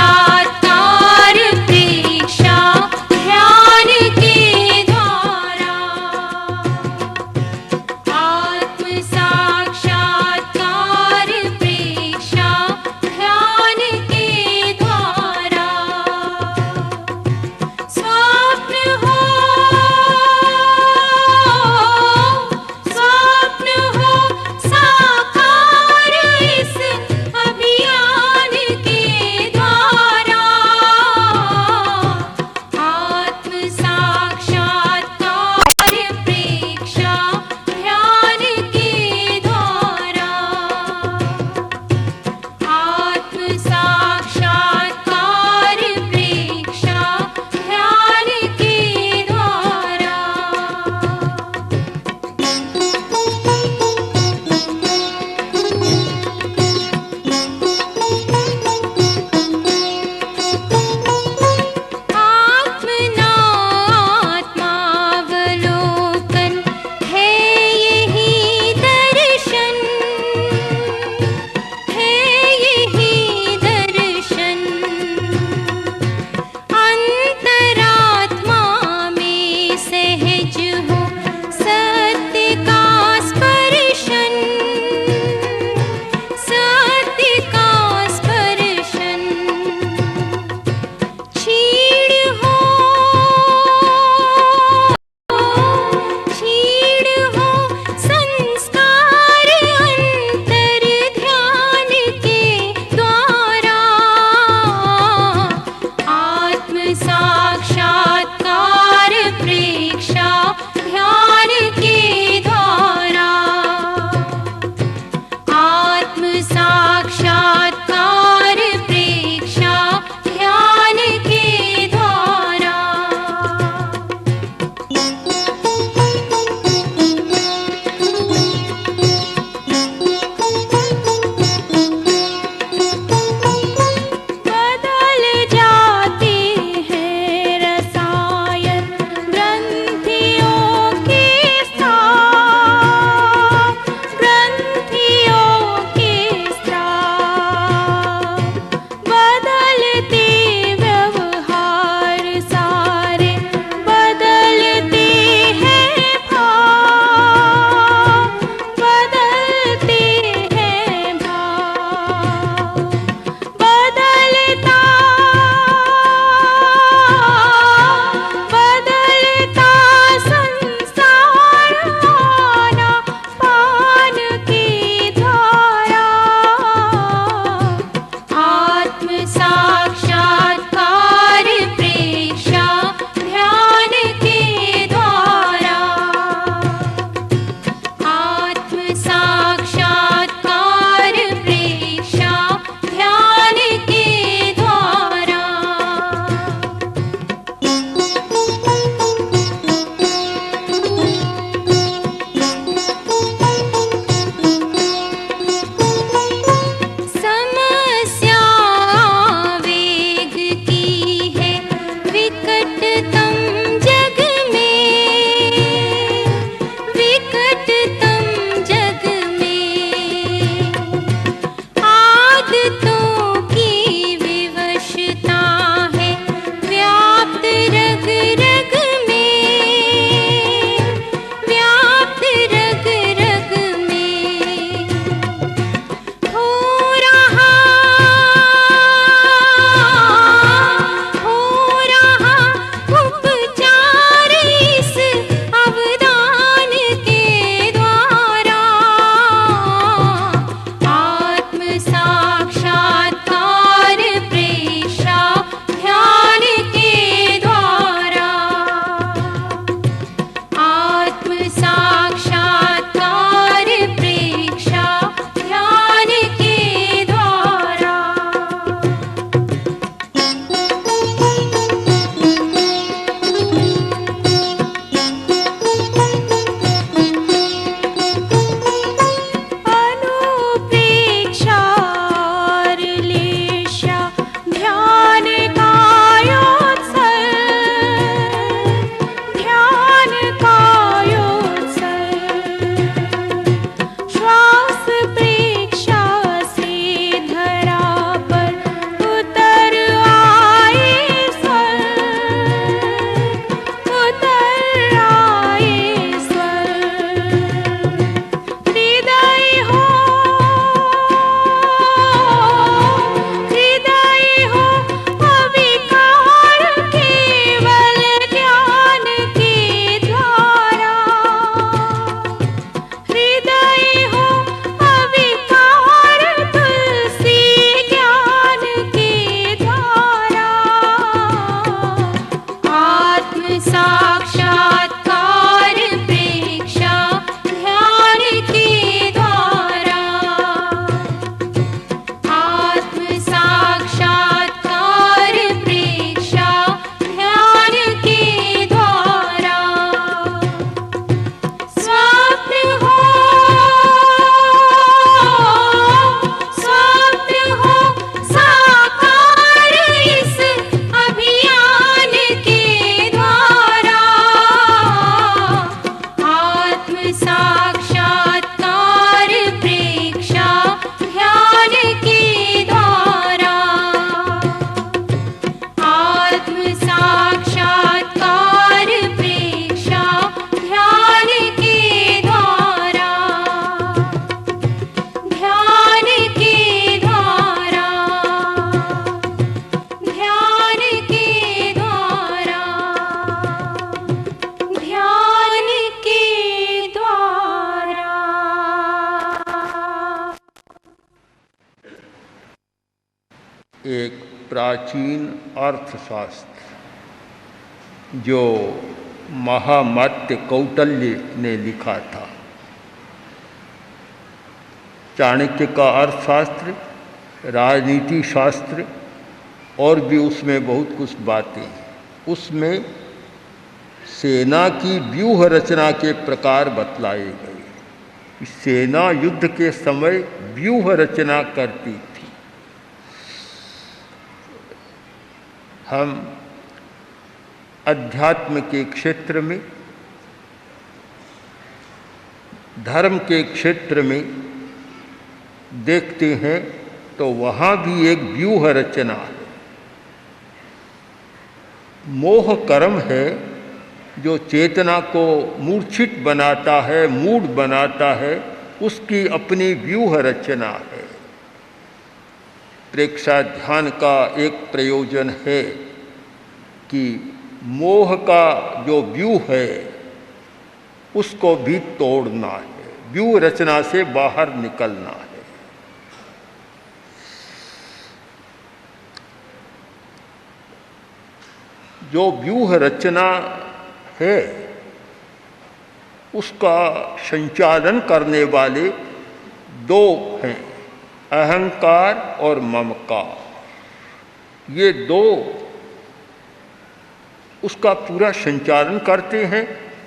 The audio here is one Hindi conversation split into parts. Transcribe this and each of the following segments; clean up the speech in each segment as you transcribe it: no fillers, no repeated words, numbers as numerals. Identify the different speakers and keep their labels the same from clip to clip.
Speaker 1: साक्षात्कार प्रेक्षा ध्यान के द्वारा एक प्राचीन अर्थशास्त्र जो महामात्य कौटिल्य ने लिखा था। चाणक्य का अर्थशास्त्र, राजनीति शास्त्र और भी उसमें बहुत कुछ बातें हैं। उसमें सेना की व्यूह रचना के प्रकार बतलाए गए। सेना युद्ध के समय व्यूह रचना करती थी। हम अध्यात्म के क्षेत्र में, धर्म के क्षेत्र में देखते हैं तो वहाँ भी एक व्यूह रचना है। मोह कर्म है जो चेतना को मूर्छित बनाता है, मूढ़ बनाता है, उसकी अपनी व्यूह रचना है। प्रेक्षा ध्यान का एक प्रयोजन है कि मोह का जो व्यूह है उसको भी तोड़ना है, व्यूह रचना से बाहर निकलना है। जो व्यूह रचना है उसका संचालन करने वाले दो हैं, अहंकार और ममकार। ये दो उसका पूरा संचालन करते हैं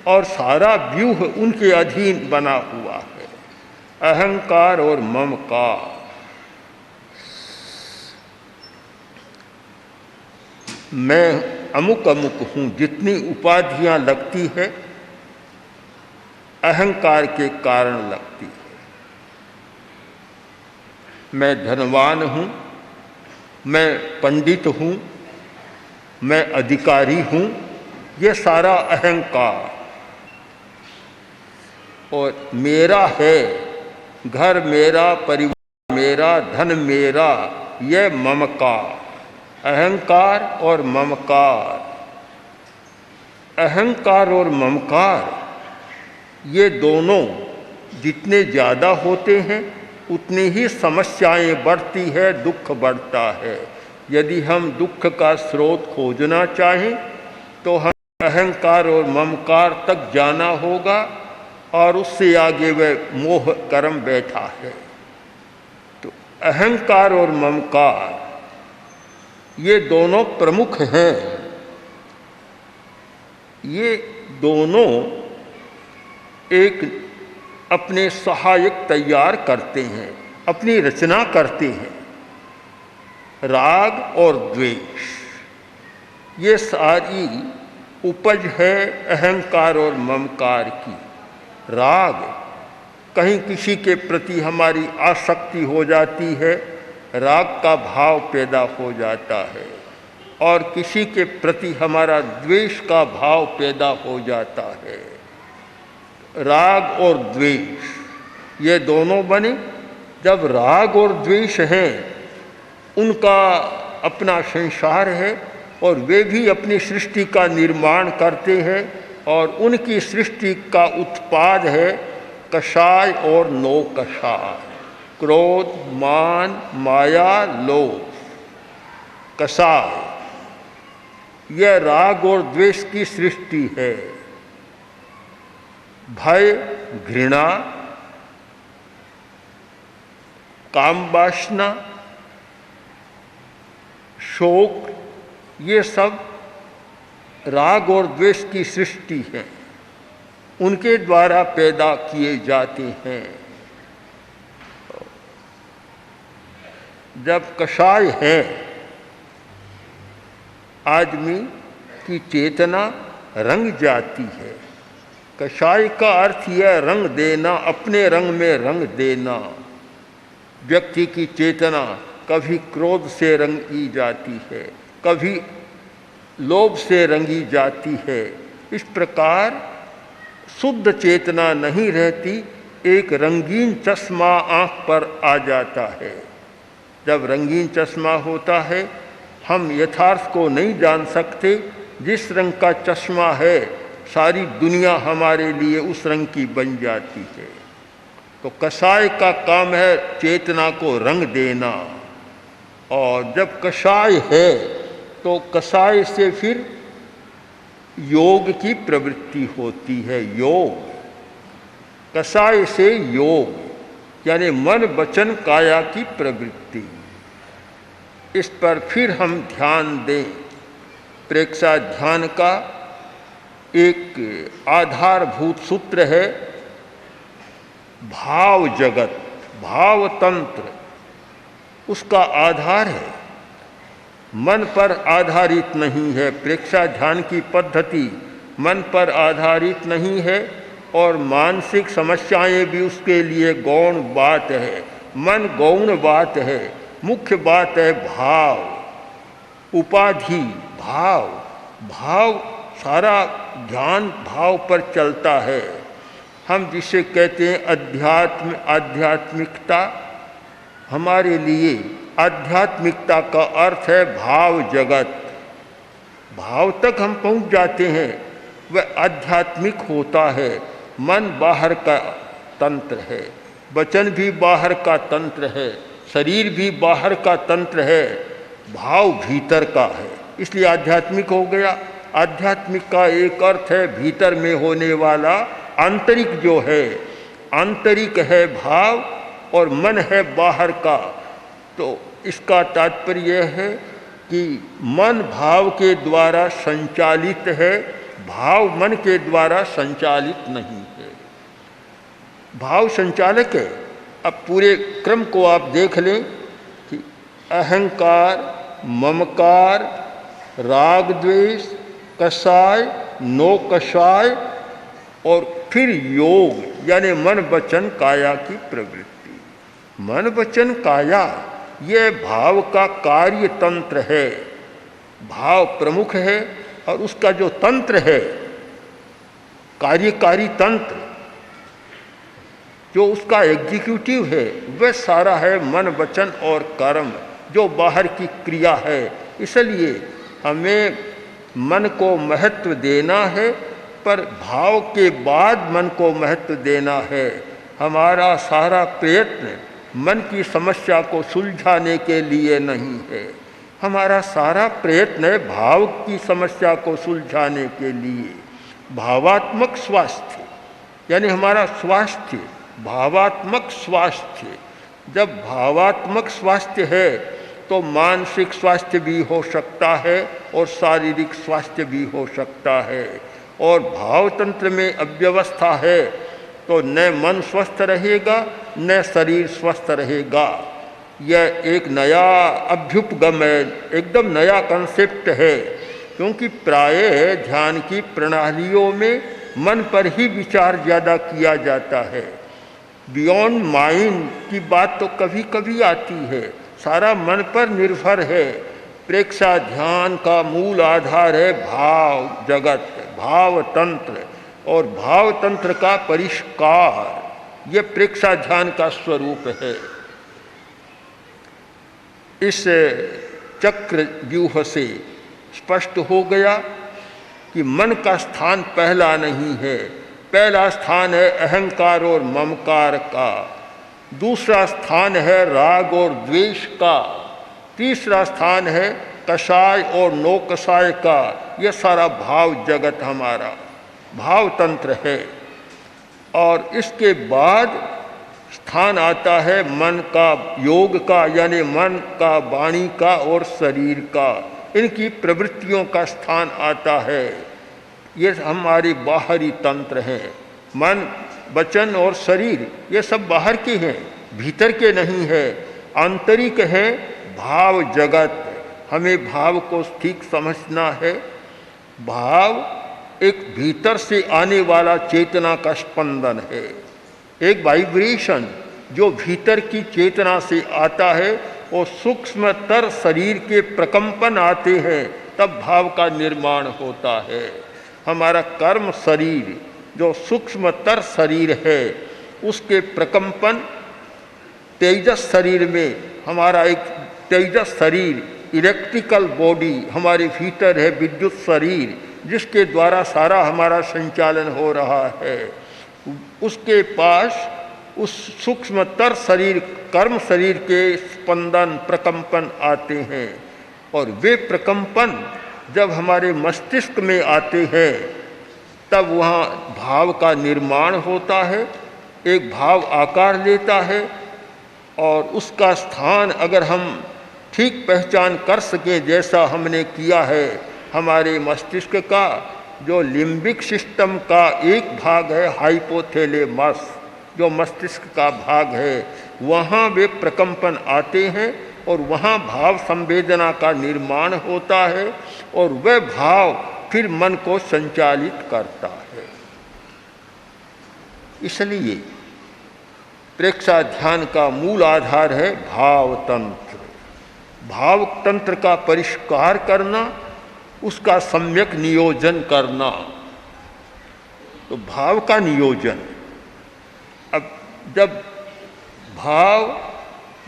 Speaker 1: और सारा व्यूह उनके अधीन बना हुआ है, अहंकार और ममकार। मैं अमुक अमुक हूँ, जितनी उपाधियाँ लगती है अहंकार के कारण लगती है। मैं धनवान हूँ, मैं पंडित हूँ, मैं अधिकारी हूँ, ये सारा अहंकार। और मेरा है, घर मेरा, परिवार मेरा, धन मेरा, ये ममकार। अहंकार और ममकार, अहंकार और ममकार ये दोनों जितने ज़्यादा होते हैं उतनी ही समस्याएं बढ़ती है, दुख बढ़ता है। यदि हम दुख का स्रोत खोजना चाहें तो हम अहंकार और ममकार तक जाना होगा और उससे आगे वह मोह कर्म बैठा है। तो अहंकार और ममकार ये दोनों प्रमुख हैं। ये दोनों एक अपने सहायक तैयार करते हैं, अपनी रचना करते हैं। राग और द्वेष ये सारी उपज है अहंकार और ममकार की। राग, कहीं किसी के प्रति हमारी आसक्ति हो जाती है, राग का भाव पैदा हो जाता है, और किसी के प्रति हमारा द्वेष का भाव पैदा हो जाता है। राग और द्वेष ये दोनों बने। जब राग और द्वेष हैं, उनका अपना संसार है और वे भी अपनी सृष्टि का निर्माण करते हैं, और उनकी सृष्टि का उत्पाद है कषाय और नो कषाय, क्रोध, मान, माया, लोभ। कषाय यह राग और द्वेष की सृष्टि है। भय, घृणा, काम वासना, शोक, ये सब राग और द्वेष की सृष्टि है, उनके द्वारा पैदा किए जाते हैं। जब कषाय है, आदमी की चेतना रंग जाती है। कषाय का अर्थ यह रंग देना, अपने रंग में रंग देना। व्यक्ति की चेतना कभी क्रोध से रंगी जाती है, कभी लोभ से रंगी जाती है। इस प्रकार शुद्ध चेतना नहीं रहती, एक रंगीन चश्मा आँख पर आ जाता है। जब रंगीन चश्मा होता है, हम यथार्थ को नहीं जान सकते। जिस रंग का चश्मा है, सारी दुनिया हमारे लिए उस रंग की बन जाती है। तो कषाय का काम है चेतना को रंग देना, और जब कषाय है तो कषाय से फिर योग की प्रवृत्ति होती है। योग, कषाय से योग यानी मन वचन काया की प्रवृत्ति। इस पर फिर हम ध्यान दें। प्रेक्षा ध्यान का एक आधारभूत सूत्र है भाव जगत, भाव तंत्र उसका आधार है, मन पर आधारित नहीं है। प्रेक्षा ध्यान की पद्धति मन पर आधारित नहीं है और मानसिक समस्याएं भी उसके लिए गौण बात है। मन गौण बात है, मुख्य बात है भाव, उपाधि, भाव। भाव सारा ध्यान भाव पर चलता है। हम जिसे कहते हैं अध्यात्म, आध्यात्मिकता, हमारे लिए आध्यात्मिकता का अर्थ है भाव जगत। भाव तक हम पहुंच जाते हैं, वह आध्यात्मिक होता है। मन बाहर का तंत्र है, वचन भी बाहर का तंत्र है, शरीर भी बाहर का तंत्र है, भाव भीतर का है, इसलिए आध्यात्मिक हो गया। आध्यात्मिक का एक अर्थ है भीतर में होने वाला, आंतरिक जो है, आंतरिक है भाव और मन है बाहर का। तो इसका तात्पर्य यह है कि मन भाव के द्वारा संचालित है, भाव मन के द्वारा संचालित नहीं है। भाव संचालक है। अब पूरे क्रम को आप देख लें कि अहंकार, ममकार, राग द्वेष, कषाय, नो कषाय और फिर योग यानी मन वचन काया की प्रवृत्ति। मन वचन काया ये भाव का कार्य तंत्र है। भाव प्रमुख है और उसका जो तंत्र है, कार्यकारी तंत्र, जो उसका एग्जीक्यूटिव है, वह सारा है मन वचन और कर्म, जो बाहर की क्रिया है। इसलिए हमें मन को महत्व देना है, पर भाव के बाद मन को महत्व देना है। हमारा सारा प्रयत्न मन की समस्या को सुलझाने के लिए नहीं है, हमारा सारा प्रयत्न है भाव की समस्या को सुलझाने के लिए। भावात्मक स्वास्थ्य यानी हमारा स्वास्थ्य, भावात्मक स्वास्थ्य। जब भावात्मक स्वास्थ्य है तो मानसिक स्वास्थ्य भी हो सकता है और शारीरिक स्वास्थ्य भी हो सकता है। और भाव तंत्र में अव्यवस्था है तो न मन स्वस्थ रहेगा न शरीर स्वस्थ रहेगा। यह एक नया अभ्युपगम है, एकदम नया कंसेप्ट है, क्योंकि प्रायः ध्यान की प्रणालियों में मन पर ही विचार ज़्यादा किया जाता है। बियॉन्ड माइंड की बात तो कभी कभी आती है, सारा मन पर निर्भर है। प्रेक्षा ध्यान का मूल आधार है भाव जगत, भाव तंत्र और भाव तंत्र का परिष्कार। ये प्रेक्षा ध्यान का स्वरूप है। इस चक्र व्यूह से स्पष्ट हो गया कि मन का स्थान पहला नहीं है। पहला स्थान है अहंकार और ममकार का, दूसरा स्थान है राग और द्वेष का, तीसरा स्थान है कषाय और नो कषाय का। यह सारा भाव जगत हमारा भाव तंत्र है। और इसके बाद स्थान आता है मन का, योग का, यानी मन का, वाणी का और शरीर का, इनकी प्रवृत्तियों का स्थान आता है। ये हमारे बाहरी तंत्र हैं। मन, वचन और शरीर ये सब बाहर के हैं, भीतर के नहीं है, आंतरिक हैं। भाव जगत, हमें भाव को ठीक समझना है। भाव एक भीतर से आने वाला चेतना का स्पंदन है, एक वाइब्रेशन जो भीतर की चेतना से आता है और सूक्ष्मतर शरीर के प्रकंपन आते हैं, तब भाव का निर्माण होता है। हमारा कर्म शरीर जो सूक्ष्मतर शरीर है, उसके प्रकंपन तेजस शरीर में, हमारा एक तेजस शरीर, इलेक्ट्रिकल बॉडी हमारे भीतर है, विद्युत शरीर जिसके द्वारा सारा हमारा संचालन हो रहा है। उसके पास उस सूक्ष्मतर शरीर कर्म शरीर के स्पंदन प्रकंपन आते हैं, और वे प्रकंपन जब हमारे मस्तिष्क में आते हैं तब वहाँ भाव का निर्माण होता है, एक भाव आकार लेता है, और उसका स्थान अगर हम ठीक पहचान कर सकें जैसा हमने किया है, हमारे मस्तिष्क का जो लिम्बिक सिस्टम का एक भाग है हाइपोथैलेमस, जो मस्तिष्क का भाग है, वहाँ वे प्रकंपन आते हैं और वहाँ भाव संवेदना का निर्माण होता है, और वह भाव फिर मन को संचालित करता है। इसलिए प्रेक्षा ध्यान का मूल आधार है भाव तंत्र। भाव तंत्र का परिष्कार करना, उसका सम्यक नियोजन करना। तो भाव का नियोजन, अब जब भाव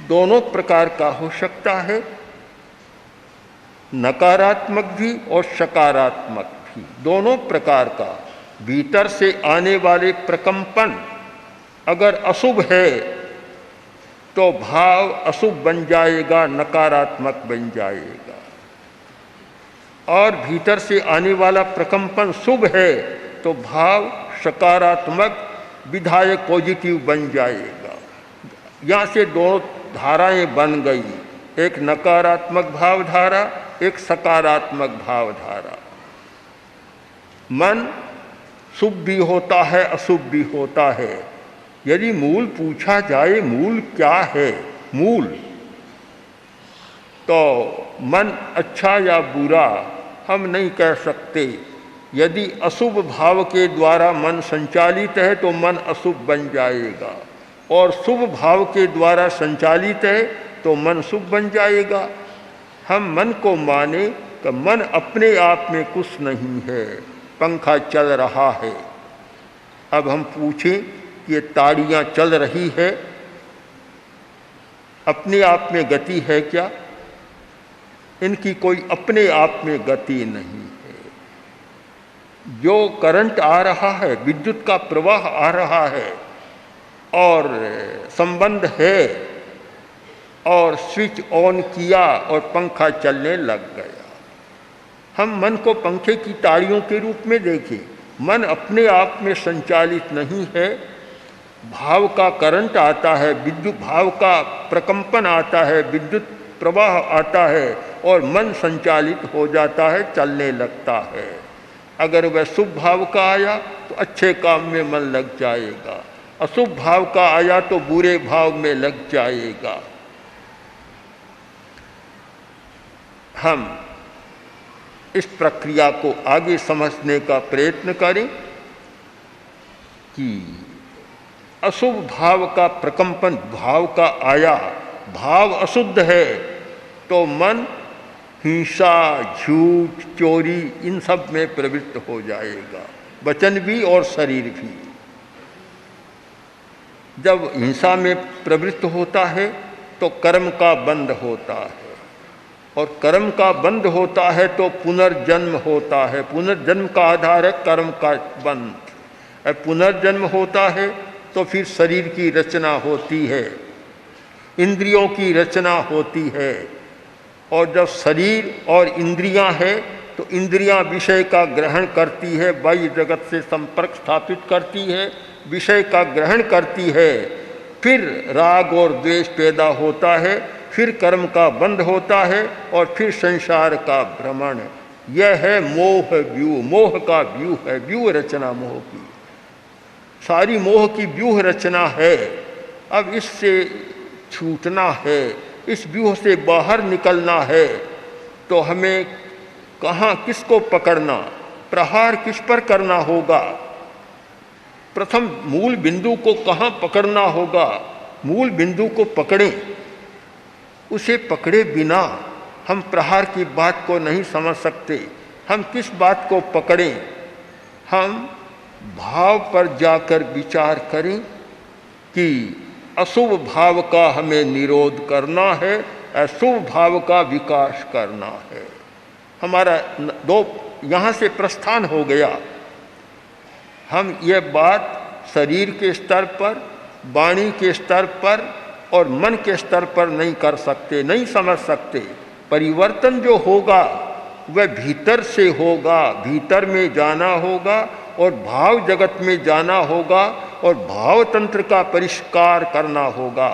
Speaker 1: दोनों प्रकार का हो सकता है, नकारात्मक भी और सकारात्मक भी, दोनों प्रकार का। भीतर से आने वाले प्रकंपन अगर अशुभ है तो भाव अशुभ बन जाएगा, नकारात्मक बन जाएगा, और भीतर से आने वाला प्रकंपन शुभ है तो भाव सकारात्मक विधायक पॉजिटिव बन जाएगा। यहाँ से दो धाराएं बन गई, एक नकारात्मक भावधारा, एक सकारात्मक भावधारा। मन शुभ भी होता है, अशुभ भी होता है। यदि मूल पूछा जाए मूल क्या है, मूल तो मन अच्छा या बुरा हम नहीं कह सकते। यदि अशुभ भाव के द्वारा मन संचालित है तो मन अशुभ बन जाएगा, और शुभ भाव के द्वारा संचालित है तो मन शुभ बन जाएगा। हम मन को माने कि मन अपने आप में कुछ नहीं है, पंखा चल रहा है। अब हम पूछें कि ये ताड़ियाँ चल रही है, अपने आप में गति है क्या? इनकी कोई अपने आप में गति नहीं है। जो करंट आ रहा है, विद्युत का प्रवाह आ रहा है और संबंध है, और स्विच ऑन किया और पंखा चलने लग गया। हम मन को पंखे की ताड़ियों के रूप में देखें। मन अपने आप में संचालित नहीं है, भाव का करंट आता है, विद्युत भाव का प्रकंपन आता है, विद्युत प्रवाह आता है और मन संचालित हो जाता है, चलने लगता है। अगर वह शुभ भाव का आया तो अच्छे काम में मन लग जाएगा, अशुभ भाव का आया तो बुरे भाव में लग जाएगा। हम इस प्रक्रिया को आगे समझने का प्रयत्न करें कि अशुभ भाव का प्रकंपन भाव का आया, भाव अशुद्ध है तो मन हिंसा, झूठ, चोरी इन सब में प्रवृत्त हो जाएगा, वचन भी और शरीर भी। जब हिंसा में प्रवृत्त होता है तो कर्म का बंध होता है, और कर्म का बंध होता है तो पुनर्जन्म होता है। पुनर्जन्म का आधार है कर्म का बंध। पुनर्जन्म होता है तो फिर शरीर की रचना होती है, इंद्रियों की रचना होती है, और जब शरीर और इंद्रियां हैं तो इंद्रियां विषय का ग्रहण करती है, बाह्य जगत से संपर्क स्थापित करती है, विषय का ग्रहण करती है, फिर राग और द्वेष पैदा होता है, फिर कर्म का बंध होता है और फिर संसार का भ्रमण। यह है मोह व्यूह, मोह का व्यूह है, व्यूह रचना मोह की, सारी मोह की व्यूह रचना है। अब इससे छूटना है, इस व्यूह से बाहर निकलना है, तो हमें कहाँ किसको पकड़ना, प्रहार किस पर करना होगा? प्रथम मूल बिंदु को कहाँ पकड़ना होगा? मूल बिंदु को पकड़ें, उसे पकड़े बिना हम प्रहार की बात को नहीं समझ सकते। हम किस बात को पकड़ें? हम भाव पर जाकर विचार करें कि अशुभ भाव का हमें निरोध करना है, अशुभ भाव का विकास करना है। हमारा दो यहाँ से प्रस्थान हो गया। हम ये बात शरीर के स्तर पर, वाणी के स्तर पर और मन के स्तर पर नहीं कर सकते, नहीं समझ सकते। परिवर्तन जो होगा वह भीतर से होगा, भीतर में जाना होगा और भाव जगत में जाना होगा और भाव तंत्र का परिष्कार करना होगा।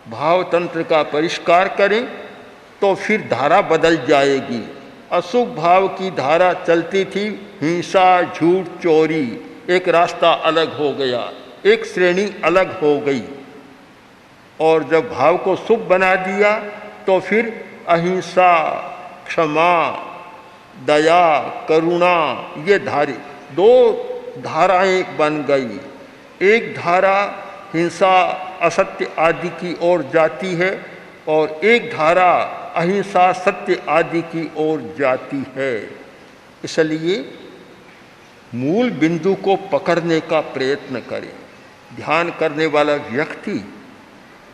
Speaker 1: भाव तंत्र का परिष्कार करें तो फिर धारा बदल जाएगी। अशुभ भाव की धारा चलती थी, हिंसा, झूठ, चोरी, एक रास्ता अलग हो गया, एक श्रेणी अलग हो गई। और जब भाव को शुभ बना दिया तो फिर अहिंसा, क्षमा, दया, करुणा, ये दो धाराएं बन गई। एक धारा हिंसा, असत्य आदि की ओर जाती है और एक धारा अहिंसा, सत्य आदि की ओर जाती है। इसलिए मूल बिंदु को पकड़ने का प्रयत्न करें। ध्यान करने वाला व्यक्ति,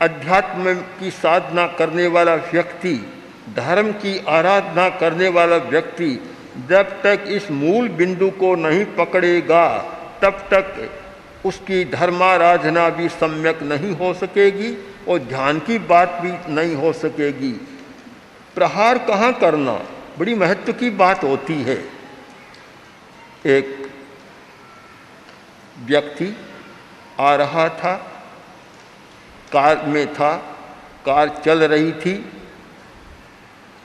Speaker 1: अध्यात्म की साधना करने वाला व्यक्ति, धर्म की आराधना करने वाला व्यक्ति जब तक इस मूल बिंदु को नहीं पकड़ेगा तब तक उसकी धर्माराधना भी सम्यक नहीं हो सकेगी और ध्यान की बात भी नहीं हो सकेगी। प्रहार कहाँ करना बड़ी महत्व की बात होती है। एक व्यक्ति आ रहा था, कार में था, कार चल रही थी,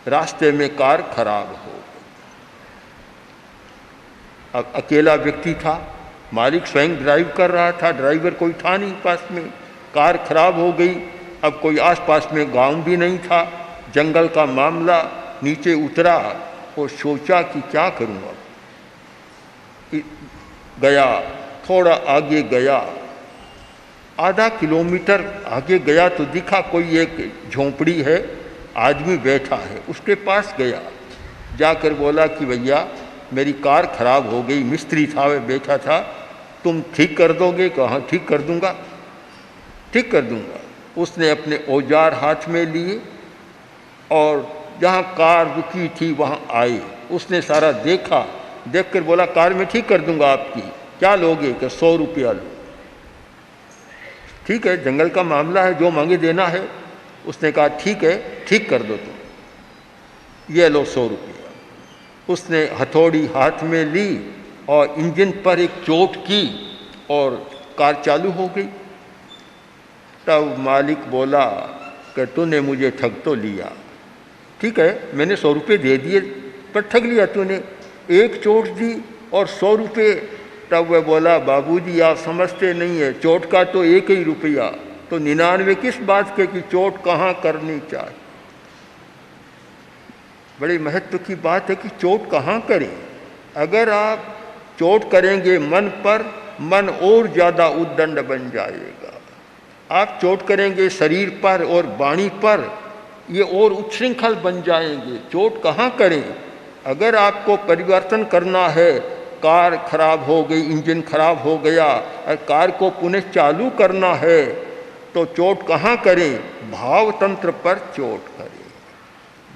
Speaker 1: रास्ते में कार खराब हो गई। अब अकेला व्यक्ति था, मालिक स्वयं ड्राइव कर रहा था, ड्राइवर कोई था नहीं पास में, कार खराब हो गई। अब कोई आसपास में गांव भी नहीं था, जंगल का मामला। नीचे उतरा और सोचा कि क्या करूं अब। गया, थोड़ा आगे गया, आधा किलोमीटर आगे गया तो दिखा कोई एक झोंपड़ी है, आदमी बैठा है। उसके पास गया, जाकर बोला कि भैया मेरी कार खराब हो गई, मिस्त्री था वह बैठा था, तुम ठीक कर दोगे? कहा हाँ ठीक कर दूंगा, ठीक कर दूंगा। उसने अपने औजार हाथ में लिए और जहाँ कार रुकी थी वहाँ आए। उसने सारा देखा, देखकर बोला कार में ठीक कर दूंगा आपकी, क्या लोगे? कि 100 रुपया लो। ठीक है, जंगल का मामला है, जो मांगे देना है। उसने कहा ठीक है, ठीक कर दो तुम, ये लो 100 रुपया। उसने हथौड़ी हाथ में ली और इंजन पर एक चोट की और कार चालू हो गई। तब मालिक बोला कि तूने मुझे ठग तो लिया। ठीक है, मैंने 100 रुपये दे दिए पर ठग लिया तूने, एक चोट दी और 100 रुपये। तब वह बोला बाबूजी आप समझते नहीं है, चोट का तो 1 ही रुपया, तो 99 किस बात के कि चोट कहाँ करनी चाहिए। बड़ी महत्व की बात है कि चोट कहाँ करें। अगर आप चोट करेंगे मन पर, मन और ज़्यादा उद्दंड बन जाएगा। आप चोट करेंगे शरीर पर और वाणी पर, ये और उच्छृंखल बन जाएंगे। चोट कहाँ करें। अगर आपको परिवर्तन करना है, कार खराब हो गई, इंजन खराब हो गया और कार को पुनः चालू करना है तो चोट कहाँ करें? भाव तंत्र पर चोट करें,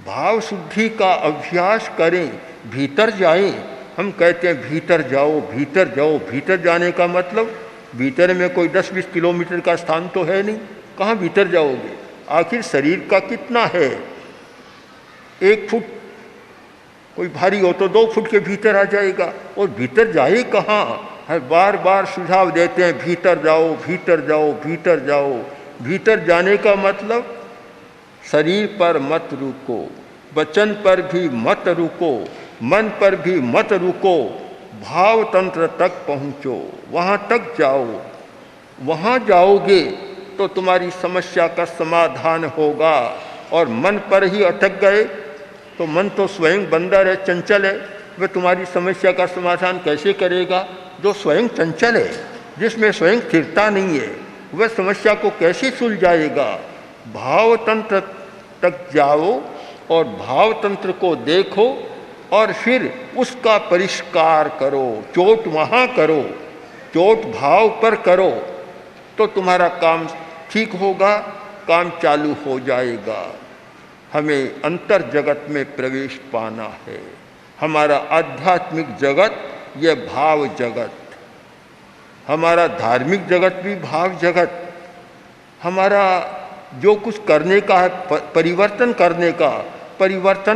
Speaker 1: भाव शुद्धि का अभ्यास करें, भीतर जाएं। हम कहते हैं भीतर जाओ, भीतर जाओ। भीतर जाने का मतलब भीतर में कोई 10-20 किलोमीटर का स्थान तो है नहीं, कहाँ भीतर जाओगे? आखिर शरीर का कितना है? 1 फुट, कोई भारी हो तो 2 फुट के भीतर आ जाएगा। और भीतर जाए कहाँ? हर बार बार सुझाव देते हैं भीतर जाओ, भीतर जाओ, भीतर जाओ। भीतर जाने का मतलब शरीर पर मत रुको, वचन पर भी मत रुको, मन पर भी मत रुको, भाव तंत्र तक पहुँचो, वहाँ तक जाओ। वहाँ जाओगे तो तुम्हारी समस्या का समाधान होगा। और मन पर ही अटक गए तो मन तो स्वयं बंदर है, चंचल है, वह तुम्हारी समस्या का समाधान कैसे करेगा? जो स्वयं चंचल है, जिसमें स्वयं स्थिरता नहीं है, वह समस्या को कैसे सुलझाएगा? भाव तंत्र तक जाओ और भाव तंत्र को देखो और फिर उसका परिष्कार करो। चोट वहाँ करो, चोट भाव पर करो तो तुम्हारा काम ठीक होगा, काम चालू हो जाएगा। हमें अंतर जगत में प्रवेश पाना है। हमारा आध्यात्मिक जगत यह भाव जगत, हमारा धार्मिक जगत भी भाव जगत, हमारा जो कुछ करने का है, परिवर्तन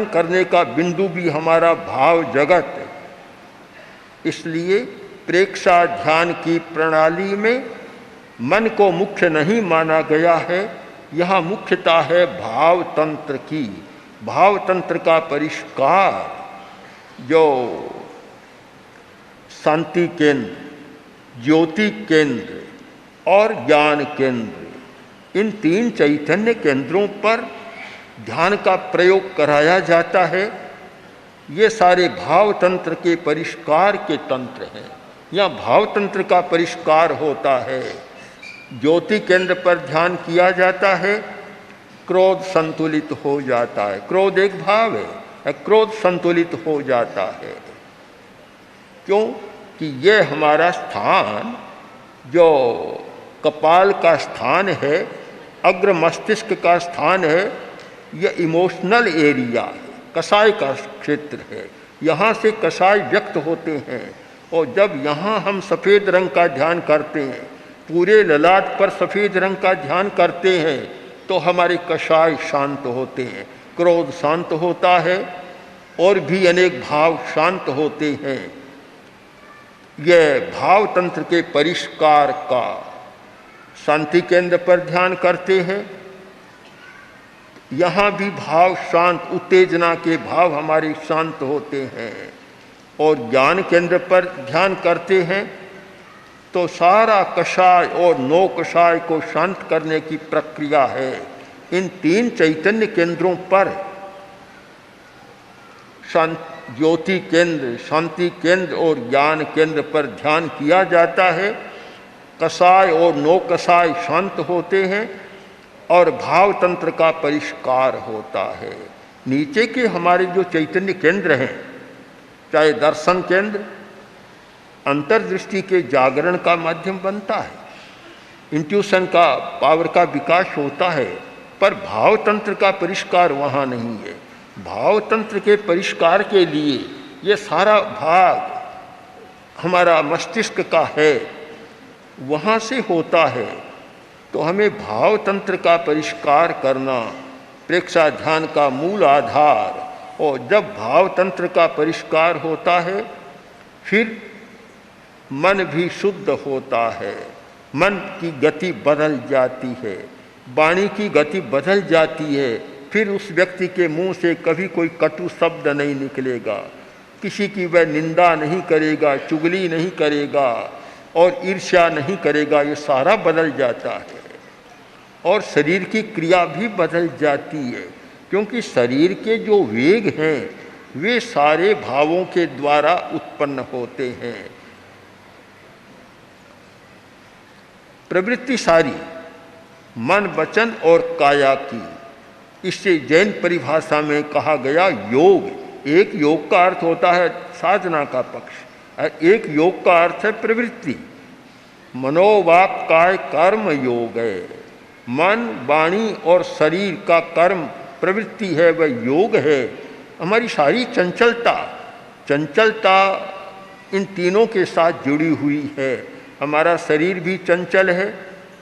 Speaker 1: करने का बिंदु भी हमारा भाव जगत है। इसलिए प्रेक्षा ध्यान की प्रणाली में मन को मुख्य नहीं माना गया है। यहाँ मुख्यता है भाव तंत्र की, भाव तंत्र का परिष्कार, जो शांति केंद्र, ज्योति केंद्र और ज्ञान केंद्र, इन तीन चैतन्य केंद्रों पर ध्यान का प्रयोग कराया जाता है। ये सारे भाव तंत्र के परिष्कार के तंत्र हैं। यहाँ भाव तंत्र का परिष्कार होता है। ज्योति केंद्र पर ध्यान किया जाता है, क्रोध संतुलित हो जाता है। क्रोध एक भाव है, क्रोध संतुलित हो जाता है। क्यों कि ये हमारा स्थान जो कपाल का स्थान है, अग्र मस्तिष्क का स्थान है, यह इमोशनल एरिया है, कषाय का क्षेत्र है। यहाँ से कषाय व्यक्त होते हैं। और जब यहाँ हम सफ़ेद रंग का ध्यान करते हैं, पूरे ललाट पर सफ़ेद रंग का ध्यान करते हैं, तो हमारे कषाय शांत होते हैं, क्रोध शांत होता है और भी अनेक भाव शांत होते हैं। यह भाव तंत्र के परिष्कार का शांति केंद्र पर ध्यान करते हैं। यहाँ भी भाव शांत, उत्तेजना के भाव हमारे शांत होते हैं। और ज्ञान केंद्र पर ध्यान करते हैं तो सारा कषाय और नौ कषाय को शांत करने की प्रक्रिया है। इन तीन चैतन्य केंद्रों पर ज्योति केंद्र, शांति केंद्र और ज्ञान केंद्र पर ध्यान किया जाता है। कषाय और नौ कषाय शांत होते हैं और भाव तंत्र का परिष्कार होता है। नीचे के हमारे जो चैतन्य केंद्र हैं, चाहे दर्शन केंद्र अंतर्दृष्टि के जागरण का माध्यम बनता है, इंट्यूशन का पावर का विकास होता है, पर भाव तंत्र का परिष्कार वहाँ नहीं है। भाव तंत्र के परिष्कार के लिए ये सारा भाग हमारा मस्तिष्क का है, वहाँ से होता है। तो हमें भाव तंत्र का परिष्कार करना प्रेक्षा ध्यान का मूल आधार। और जब भाव तंत्र का परिष्कार होता है, फिर मन भी शुद्ध होता है, मन की गति बदल जाती है, वाणी की गति बदल जाती है। फिर उस व्यक्ति के मुंह से कभी कोई कटु शब्द नहीं निकलेगा, किसी की वह निंदा नहीं करेगा, चुगली नहीं करेगा और ईर्ष्या नहीं करेगा। ये सारा बदल जाता है और शरीर की क्रिया भी बदल जाती है, क्योंकि शरीर के जो वेग हैं वे सारे भावों के द्वारा उत्पन्न होते हैं। प्रवृत्ति सारी मन, वचन और काया की। इससे जैन परिभाषा में कहा गया योग। एक योग का अर्थ होता है साधना का पक्ष, और एक योग का अर्थ है प्रवृत्ति। मनोवाक काय कर्म योग है। मन, वाणी और शरीर का कर्म प्रवृत्ति है, वह योग है। हमारी सारी चंचलता इन तीनों के साथ जुड़ी हुई है। हमारा शरीर भी चंचल है,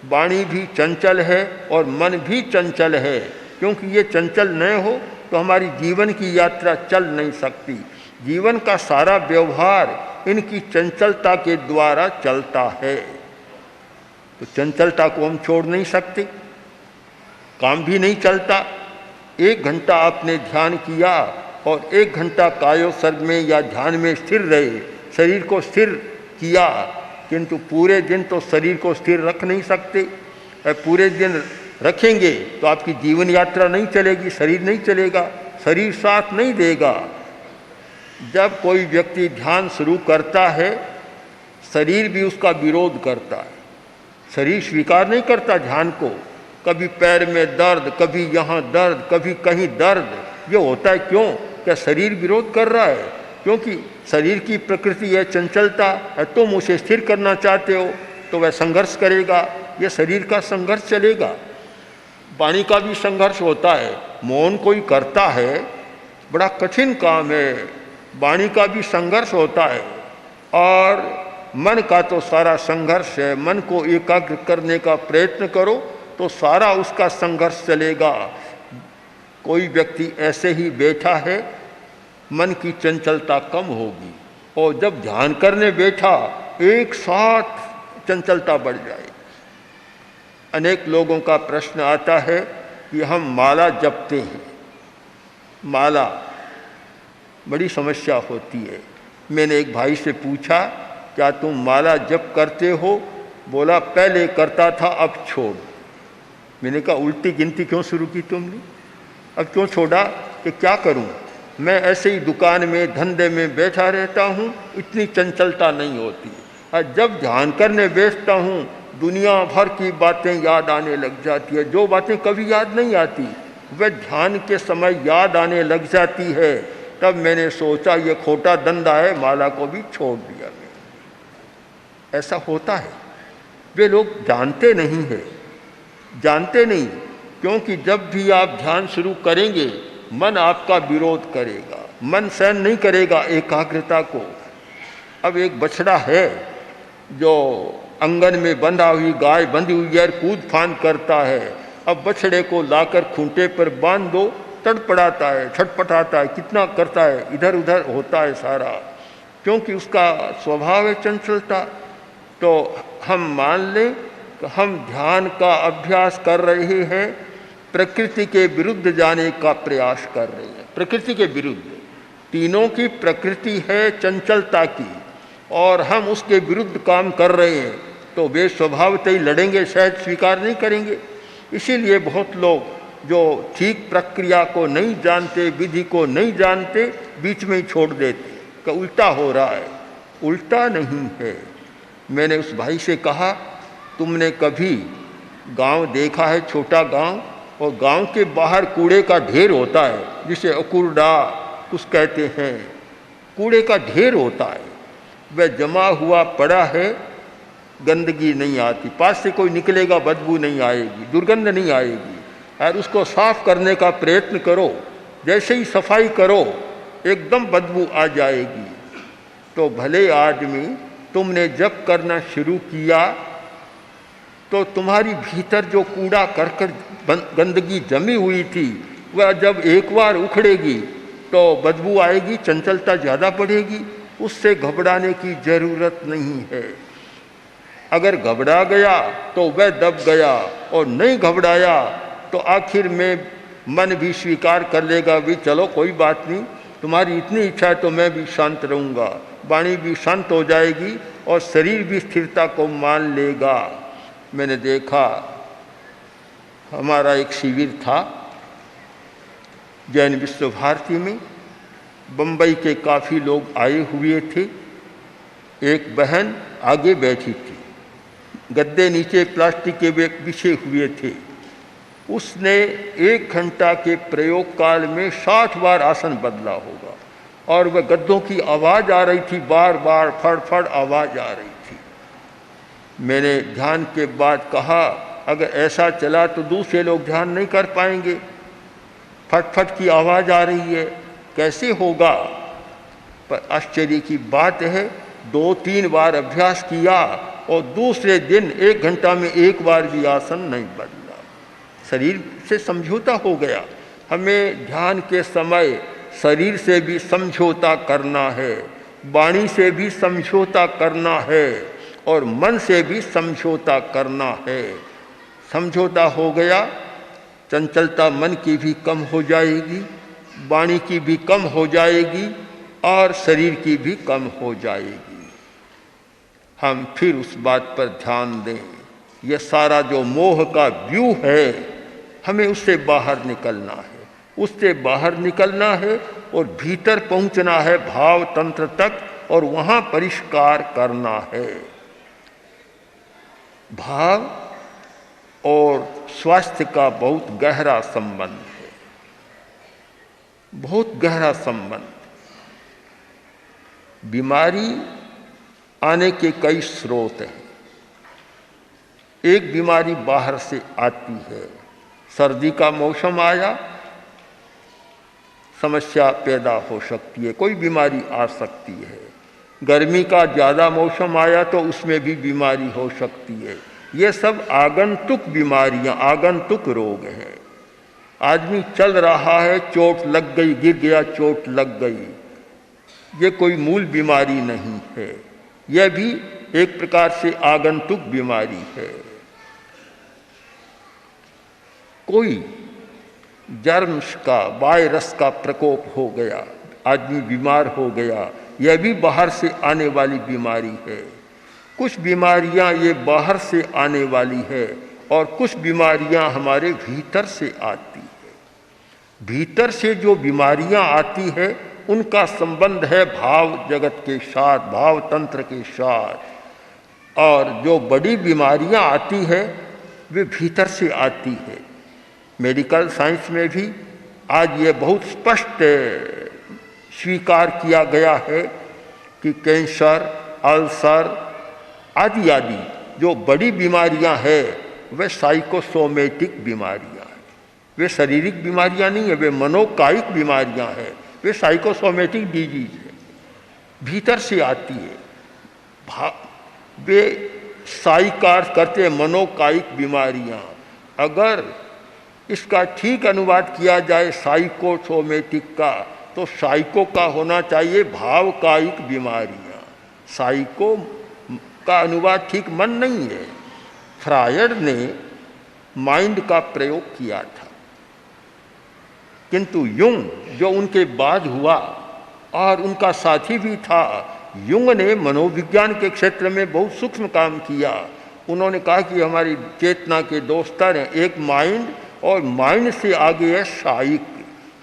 Speaker 1: वाणी भी चंचल है और मन भी चंचल है। क्योंकि ये चंचल न हो तो हमारी जीवन की यात्रा चल नहीं सकती। जीवन का सारा व्यवहार इनकी चंचलता के द्वारा चलता है। तो चंचलता को हम छोड़ नहीं सकते, काम भी नहीं चलता। 1 घंटा आपने ध्यान किया और 1 घंटा कायोसर्ग में या ध्यान में स्थिर रहे, शरीर को स्थिर किया, किंतु पूरे दिन तो शरीर को स्थिर रख नहीं सकते। पूरे दिन रखेंगे तो आपकी जीवन यात्रा नहीं चलेगी, शरीर नहीं चलेगा, शरीर साथ नहीं देगा। जब कोई व्यक्ति ध्यान शुरू करता है, शरीर भी उसका विरोध करता है। शरीर स्वीकार नहीं करता ध्यान को। कभी पैर में दर्द, कभी यहाँ दर्द, कभी कहीं दर्द। ये होता है क्यों? क्या शरीर विरोध कर रहा है? क्योंकि शरीर की प्रकृति है चंचलता है। तुम उसे स्थिर करना चाहते हो तो वह संघर्ष करेगा। यह शरीर का संघर्ष चलेगा। वाणी का भी संघर्ष होता है। मौन कोई करता है, बड़ा कठिन काम है। वाणी का भी संघर्ष होता है और मन का तो सारा संघर्ष है। मन को एकाग्र करने का प्रयत्न करो तो सारा उसका संघर्ष चलेगा। कोई व्यक्ति ऐसे ही बैठा है, मन की चंचलता कम होगी, और जब ध्यान करने बैठा एक साथ चंचलता बढ़ जाएगी। अनेक लोगों का प्रश्न आता है कि हम माला जपते हैं, माला बड़ी समस्या होती है। मैंने एक भाई से पूछा, क्या तुम माला जप करते हो? बोला पहले करता था, अब छोड़। मैंने कहा उल्टी गिनती क्यों शुरू की तुमने, अब क्यों छोड़ा? कि क्या करूं, मैं ऐसे ही दुकान में धंधे में बैठा रहता हूं, इतनी चंचलता नहीं होती। और जब ध्यान करने बैठता हूं दुनिया भर की बातें याद आने लग जाती है। जो बातें कभी याद नहीं आती वह ध्यान के समय याद आने लग जाती है। तब मैंने सोचा ये खोटा धंधा है, माला को भी छोड़ दिया मैंने। ऐसा होता है, वे लोग जानते नहीं है, जानते नहीं, क्योंकि जब भी आप ध्यान शुरू करेंगे मन आपका विरोध करेगा, मन सहन नहीं करेगा एकाग्रता को। अब एक बछड़ा है जो आंगन में बंधा हुई गाय बंधी हुई है, कूद फांद करता है। अब बछड़े को लाकर खूंटे पर बांध दो, तड़पड़ाता है, छटपटाता है, कितना करता है, इधर उधर होता है सारा, क्योंकि उसका स्वभाव है चंचलता। तो हम मान लें कि हम ध्यान का अभ्यास कर रहे हैं, प्रकृति के विरुद्ध जाने का प्रयास कर रहे हैं। प्रकृति के विरुद्ध, तीनों की प्रकृति है चंचलता की, और हम उसके विरुद्ध काम कर रहे हैं, तो वे स्वभावतः ही लड़ेंगे, शायद स्वीकार नहीं करेंगे। इसीलिए बहुत लोग जो ठीक प्रक्रिया को नहीं जानते, विधि को नहीं जानते, बीच में ही छोड़ देते कि उल्टा हो रहा है। उल्टा नहीं है। मैंने उस भाई से कहा, तुमने कभी गांव देखा है, छोटा गांव, और गांव के बाहर कूड़े का ढेर होता है, जिसे अकूड़ा कुछ कहते हैं, कूड़े का ढेर होता है, वह जमा हुआ पड़ा है, गंदगी नहीं आती, पास से कोई निकलेगा बदबू नहीं आएगी, दुर्गंध नहीं आएगी। और उसको साफ करने का प्रयत्न करो, जैसे ही सफाई करो एकदम बदबू आ जाएगी। तो भले आदमी, तुमने जब करना शुरू किया तो तुम्हारी भीतर जो कूड़ा करकट गंदगी जमी हुई थी वह जब एक बार उखड़ेगी तो बदबू आएगी, चंचलता ज़्यादा बढ़ेगी। उससे घबराने की ज़रूरत नहीं है। अगर घबरा गया तो वह दब गया, और नहीं घबराया तो आखिर में मन भी स्वीकार कर लेगा, भी चलो कोई बात नहीं, तुम्हारी इतनी इच्छा है तो मैं भी शांत रहूँगा। वाणी भी शांत हो जाएगी और शरीर भी स्थिरता को मान लेगा। मैंने देखा, हमारा एक शिविर था जैन विश्व भारती में, बम्बई के काफ़ी लोग आए हुए थे। एक बहन आगे बैठी थी, गद्दे नीचे प्लास्टिक के बिछे हुए थे। उसने 1 घंटा के प्रयोग काल में 60 बार आसन बदला होगा, और वह गद्दों की आवाज़ आ रही थी, बार बार फड़ फड़ आवाज़ आ रही थी। मैंने ध्यान के बाद कहा, अगर ऐसा चला तो दूसरे लोग ध्यान नहीं कर पाएंगे, फटफट की आवाज़ आ रही है, कैसे होगा? पर आश्चर्य की बात है, 2-3 बार अभ्यास किया और दूसरे दिन 1 घंटा में 1 बार भी आसन नहीं बदला। शरीर से समझौता हो गया। हमें ध्यान के समय शरीर से भी समझौता करना है, वाणी से भी समझौता करना है, और मन से भी समझौता करना है। समझौता हो गया, चंचलता मन की भी कम हो जाएगी, वाणी की भी कम हो जाएगी, और शरीर की भी कम हो जाएगी। हम फिर उस बात पर ध्यान दें, यह सारा जो मोह का व्यूह है, हमें उससे बाहर निकलना है, उससे बाहर निकलना है और भीतर पहुंचना है भाव तंत्र तक, और वहाँ परिष्कार करना है। भाव और स्वास्थ्य का बहुत गहरा संबंध है, बहुत गहरा संबंध। बीमारी आने के कई स्रोत हैं। एक बीमारी बाहर से आती है, सर्दी का मौसम आया, समस्या पैदा हो सकती है, कोई बीमारी आ सकती है। गर्मी का ज़्यादा मौसम आया तो उसमें भी बीमारी हो सकती है। ये सब आगंतुक बीमारियां, आगंतुक रोग हैं। आदमी चल रहा है, चोट लग गई, गिर गया, चोट लग गई, ये कोई मूल बीमारी नहीं है, यह भी एक प्रकार से आगंतुक बीमारी है। कोई जर्म्स का, वायरस का प्रकोप हो गया, आदमी बीमार हो गया, यह भी बाहर से आने वाली बीमारी है। कुछ बीमारियां ये बाहर से आने वाली है और कुछ बीमारियां हमारे भीतर से आती है। भीतर से जो बीमारियां आती है उनका संबंध है भाव जगत के साथ, भाव तंत्र के साथ, और जो बड़ी बीमारियां आती है वे भीतर से आती है। मेडिकल साइंस में भी आज ये बहुत स्पष्ट स्वीकार किया गया है कि कैंसर, अल्सर आदि आदि जो बड़ी बीमारियां हैं वे साइकोसोमेटिक बीमारियां हैं। वे शारीरिक बीमारियां नहीं है, वे मनोकायिक बीमारियां हैं, वे साइकोसोमेटिक डिजीज है, भीतर से आती है। वे साइकार करते हैं मनोकायिक बीमारियां। अगर इसका ठीक अनुवाद किया जाए साइकोसोमेटिक का, तो साइको का होना चाहिए भावकायिक बीमारियां। साइको का अनुवाद ठीक मन नहीं है। फ्रायड ने माइंड का प्रयोग किया था, किंतु युंग जो उनके बाद हुआ और उनका साथी भी था, युंग ने मनोविज्ञान के क्षेत्र में बहुत सूक्ष्म काम किया। उन्होंने कहा कि हमारी चेतना के दो स्तर हैं, एक माइंड और माइंड से आगे है साइक।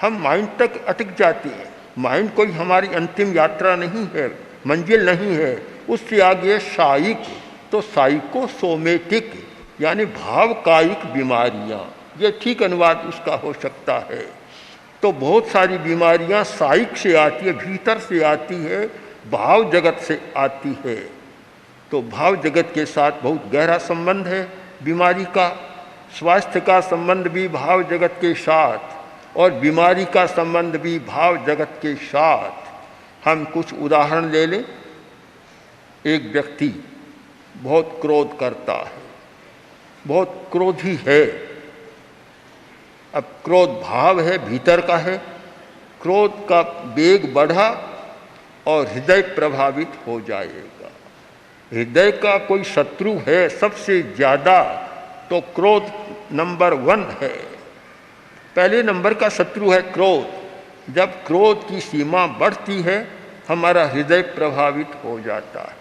Speaker 1: हम माइंड तक अटक जाते हैं, माइंड कोई हमारी अंतिम यात्रा नहीं है, मंजिल नहीं है, उससे आगे साइक। तो साइकोसोमेटिक यानी भावकायिक बीमारियां, ये ठीक अनुवाद उसका हो सकता है। तो बहुत सारी बीमारियां साइक से आती है, भीतर से आती है, भाव जगत से आती है। तो भाव जगत के साथ बहुत गहरा संबंध है बीमारी का। स्वास्थ्य का संबंध भी भाव जगत के साथ और बीमारी का संबंध भी भाव जगत के साथ। हम कुछ उदाहरण ले लें। एक व्यक्ति बहुत क्रोध करता है, बहुत क्रोधी है। अब क्रोध भाव है, भीतर का है। क्रोध का वेग बढ़ा और हृदय प्रभावित हो जाएगा। हृदय का कोई शत्रु है सबसे ज़्यादा, तो क्रोध नंबर 1 है। पहले नंबर का शत्रु है क्रोध। जब क्रोध की सीमा बढ़ती है हमारा हृदय प्रभावित हो जाता है।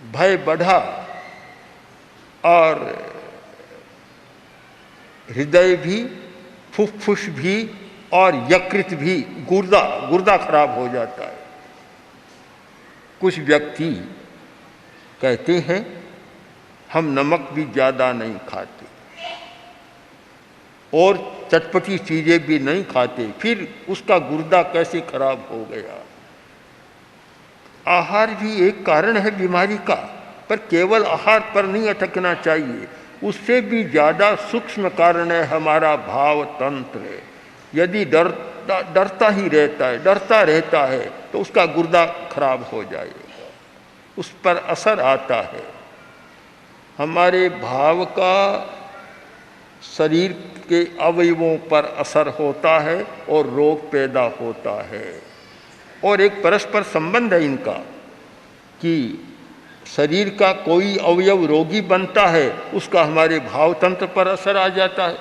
Speaker 1: भय बढ़ा और हृदय भी, फुफ्फुस भी और यकृत भी, गुर्दा खराब हो जाता है। कुछ व्यक्ति कहते हैं हम नमक भी ज़्यादा नहीं खाते और चटपटी चीज़ें भी नहीं खाते, फिर उसका गुर्दा कैसे खराब हो गया। आहार भी एक कारण है बीमारी का, पर केवल आहार पर नहीं अटकना चाहिए। उससे भी ज़्यादा सूक्ष्म कारण है हमारा भाव तंत्र। यदि डरता ही डरता रहता है तो उसका गुर्दा खराब हो जाएगा, उस पर असर आता है। हमारे भाव का शरीर के अवयवों पर असर होता है और रोग पैदा होता है। और एक परस्पर संबंध है इनका कि शरीर का कोई अवयव रोगी बनता है, उसका हमारे भाव तंत्र पर असर आ जाता है।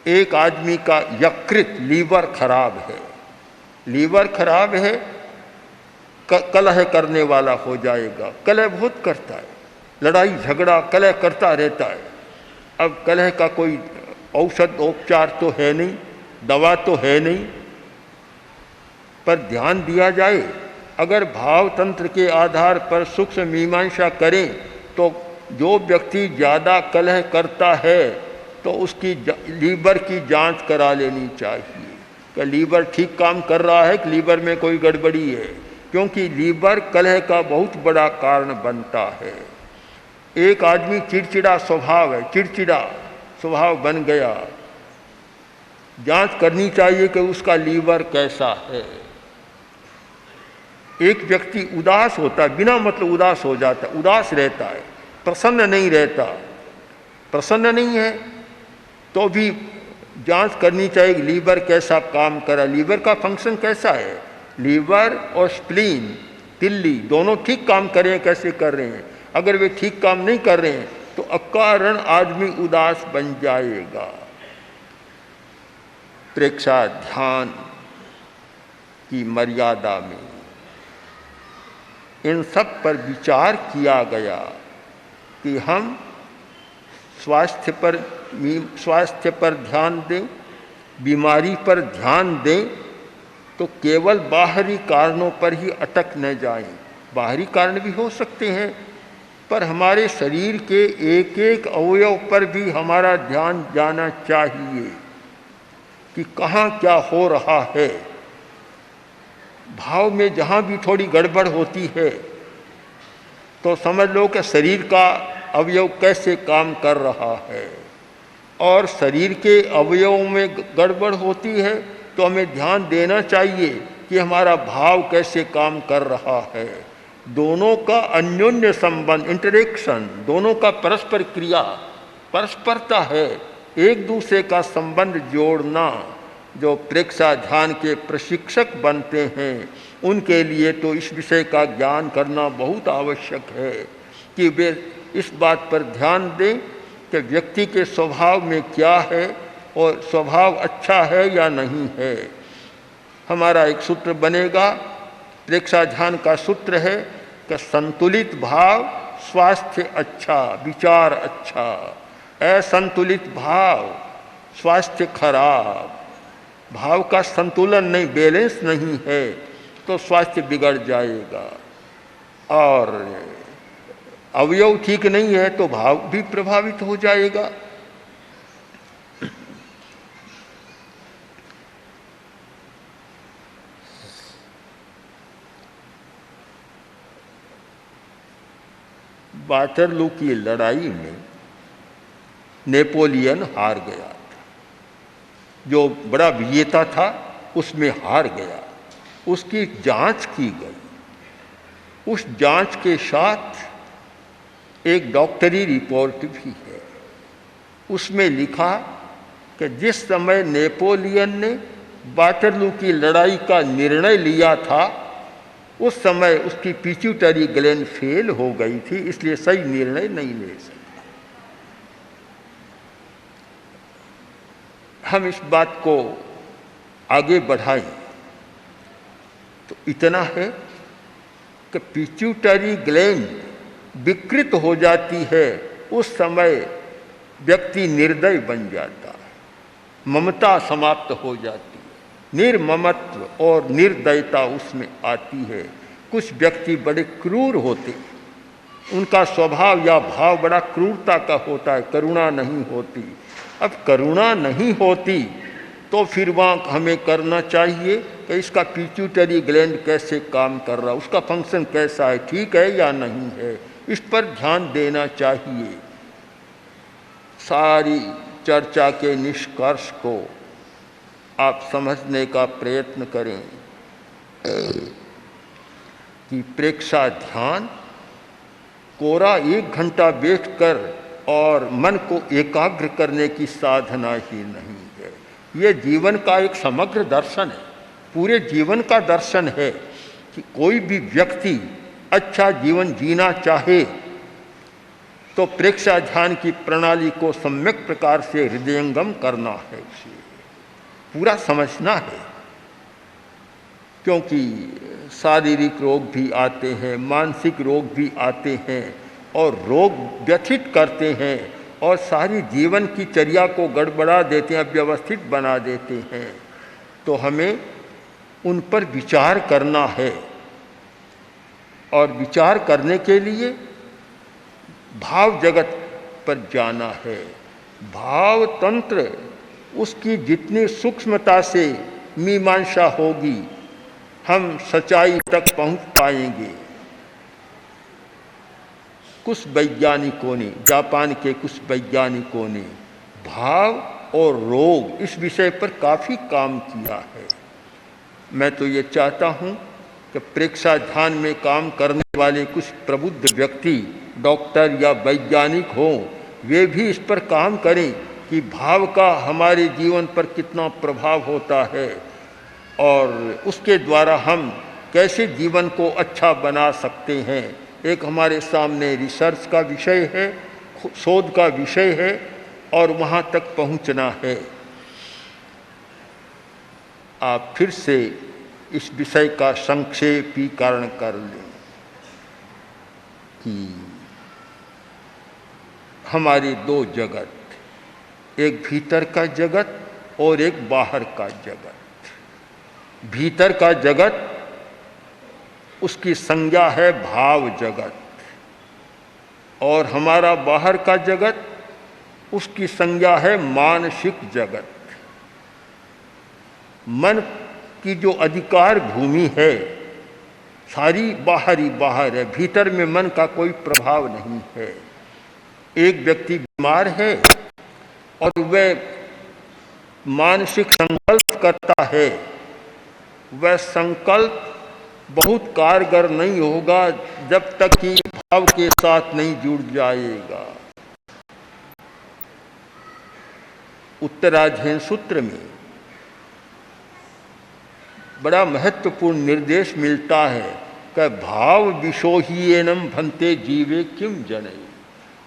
Speaker 1: एक आदमी का यकृत, लीवर खराब है, लीवर खराब है, कलह करने वाला हो जाएगा। कलह बहुत करता है, लड़ाई झगड़ा कलह करता रहता है। अब कलह का कोई औषध उपचार तो है नहीं, दवा तो है नहीं, पर ध्यान दिया जाए अगर भाव तंत्र के आधार पर सूक्ष्म मीमांसा करें तो जो व्यक्ति ज़्यादा कलह करता है तो उसकी लीवर की जांच करा लेनी चाहिए कि लीवर ठीक काम कर रहा है कि लीवर में कोई गड़बड़ी है, क्योंकि लीवर कलह का बहुत बड़ा कारण बनता है। एक आदमी चिड़चिड़ा स्वभाव है, चिड़चिड़ा स्वभाव बन गया, जांच करनी चाहिए कि उसका लीवर कैसा है। एक व्यक्ति उदास होता है, बिना मतलब उदास हो जाता है, उदास रहता है, प्रसन्न नहीं रहता, प्रसन्न नहीं है तो भी जांच करनी चाहिए कि लीवर कैसा काम कर रहा है, लीवर का फंक्शन कैसा है, लीवर और स्प्लीन, तिल्ली दोनों ठीक काम कर रहे हैं, कैसे कर रहे हैं। अगर वे ठीक काम नहीं कर रहे हैं तो अकारण आदमी उदास बन जाएगा। प्रेक्षा ध्यान की मर्यादा में इन सब पर विचार किया गया कि हम स्वास्थ्य पर ध्यान दें, बीमारी पर ध्यान दें, तो केवल बाहरी कारणों पर ही अटक न जाएं। बाहरी कारण भी हो सकते हैं, पर हमारे शरीर के एक एक अवयव पर भी हमारा ध्यान जाना चाहिए कि कहाँ क्या हो रहा है। भाव में जहाँ भी थोड़ी गड़बड़ होती है तो समझ लो कि शरीर का अवयव कैसे काम कर रहा है, और शरीर के अवयवों में गड़बड़ होती है तो हमें ध्यान देना चाहिए कि हमारा भाव कैसे काम कर रहा है। दोनों का अन्योन्य संबंध, इंटरेक्शन, दोनों का परस्पर क्रिया, परस्परता है, एक दूसरे का संबंध जोड़ना। जो प्रेक्षा ध्यान के प्रशिक्षक बनते हैं उनके लिए तो इस विषय का ज्ञान करना बहुत आवश्यक है कि वे इस बात पर ध्यान दें कि व्यक्ति के स्वभाव में क्या है और स्वभाव अच्छा है या नहीं है। हमारा एक सूत्र बनेगा, प्रेक्षा ध्यान का सूत्र है कि संतुलित भाव स्वास्थ्य अच्छा, विचार अच्छा, असंतुलित भाव स्वास्थ्य खराब। भाव का संतुलन नहीं, बैलेंस नहीं है तो स्वास्थ्य बिगड़ जाएगा, और अवयव ठीक नहीं है तो भाव भी प्रभावित हो जाएगा। वाटरलू की लड़ाई में नेपोलियन हार गया था, जो बड़ा विजेता था उसमें हार गया। उसकी जांच की गई, उस जांच के साथ एक डॉक्टरी रिपोर्ट भी है। उसमें लिखा कि जिस समय नेपोलियन ने वाटरलू की लड़ाई का निर्णय लिया था उस समय उसकी पिट्यूटरी ग्लैंड फेल हो गई थी, इसलिए सही निर्णय नहीं ले सका। हम इस बात को आगे बढ़ाएं तो इतना है कि पिट्यूटरी ग्लैंड विकृत हो जाती है, उस समय व्यक्ति निर्दय बन जाता है, ममता समाप्त हो जाती है, निर्ममत्व और निर्दयता उसमें आती है। कुछ व्यक्ति बड़े क्रूर होते, उनका स्वभाव या भाव बड़ा क्रूरता का होता है, करुणा नहीं होती। अब करुणा नहीं होती तो फिर वहाँ हमें करना चाहिए कि इसका पिट्यूटरी ग्लैंड कैसे काम कर रहा है, उसका फंक्शन कैसा है, ठीक है या नहीं है, इस पर ध्यान देना चाहिए। सारी चर्चा के निष्कर्ष को आप समझने का प्रयत्न करें कि प्रेक्षा ध्यान कोरा 1 घंटा बैठकर और मन को एकाग्र करने की साधना ही नहीं है। ये जीवन का एक समग्र दर्शन है, पूरे जीवन का दर्शन है कि कोई भी व्यक्ति अच्छा जीवन जीना चाहे तो प्रेक्षा ध्यान की प्रणाली को सम्यक प्रकार से हृदयंगम करना है, उसे पूरा समझना है। क्योंकि शारीरिक रोग भी आते हैं, मानसिक रोग भी आते हैं और रोग व्यथित करते हैं और सारी जीवन की चर्या को गड़बड़ा देते हैं, व्यवस्थित बना देते हैं। तो हमें उन पर विचार करना है, और विचार करने के लिए भाव जगत पर जाना है। भाव तंत्र, उसकी जितनी सूक्ष्मता से मीमांसा होगी हम सच्चाई तक पहुंच पाएंगे। कुछ वैज्ञानिकों ने, जापान के कुछ वैज्ञानिकों ने भाव और रोग इस विषय पर काफ़ी काम किया है। मैं तो ये चाहता हूँ कि प्रेक्षा ध्यान में काम करने वाले कुछ प्रबुद्ध व्यक्ति, डॉक्टर या वैज्ञानिक हों, वे भी इस पर काम करें कि भाव का हमारे जीवन पर कितना प्रभाव होता है और उसके द्वारा हम कैसे जीवन को अच्छा बना सकते हैं। एक हमारे सामने रिसर्च का विषय है, शोध का विषय है और वहाँ तक पहुँचना है। आप फिर से इस विषय का संक्षेपीकरण कर लें कि हमारे दो जगत, एक भीतर का जगत और एक बाहर का जगत। भीतर का जगत, उसकी संज्ञा है भाव जगत, और हमारा बाहर का जगत, उसकी संज्ञा है मानसिक जगत। मन की जो अधिकार भूमि है सारी बाहर ही बाहर है, भीतर में मन का कोई प्रभाव नहीं है। एक व्यक्ति बीमार है और वह मानसिक संकल्प करता है, वह संकल्प बहुत कारगर नहीं होगा जब तक कि भाव के साथ नहीं जुड़ जाएगा। उत्तराध्ययन सूत्र में बड़ा महत्वपूर्ण निर्देश मिलता है कि भाव विशोहीनम भन्ते जीवे किम जनै।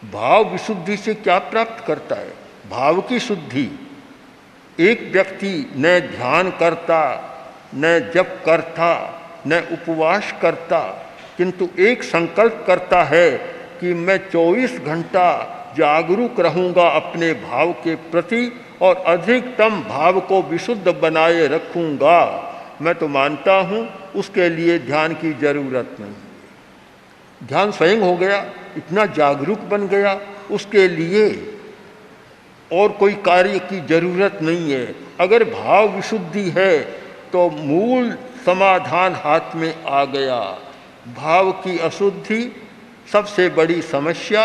Speaker 1: भाव विशुद्धि से क्या प्राप्त करता है? भाव की शुद्धि। एक व्यक्ति न ध्यान करता, न जप करता, न उपवास करता, किंतु एक संकल्प करता है कि मैं 24 घंटा जागरूक रहूंगा अपने भाव के प्रति और अधिकतम भाव को विशुद्ध बनाए रखूंगा, मैं तो मानता हूं उसके लिए ध्यान की जरूरत नहीं। ध्यान स्वयं हो गया, इतना जागरूक बन गया, उसके लिए और कोई कार्य की जरूरत नहीं है। अगर भाव विशुद्धि है तो मूल समाधान हाथ में आ गया। भाव की अशुद्धि सबसे बड़ी समस्या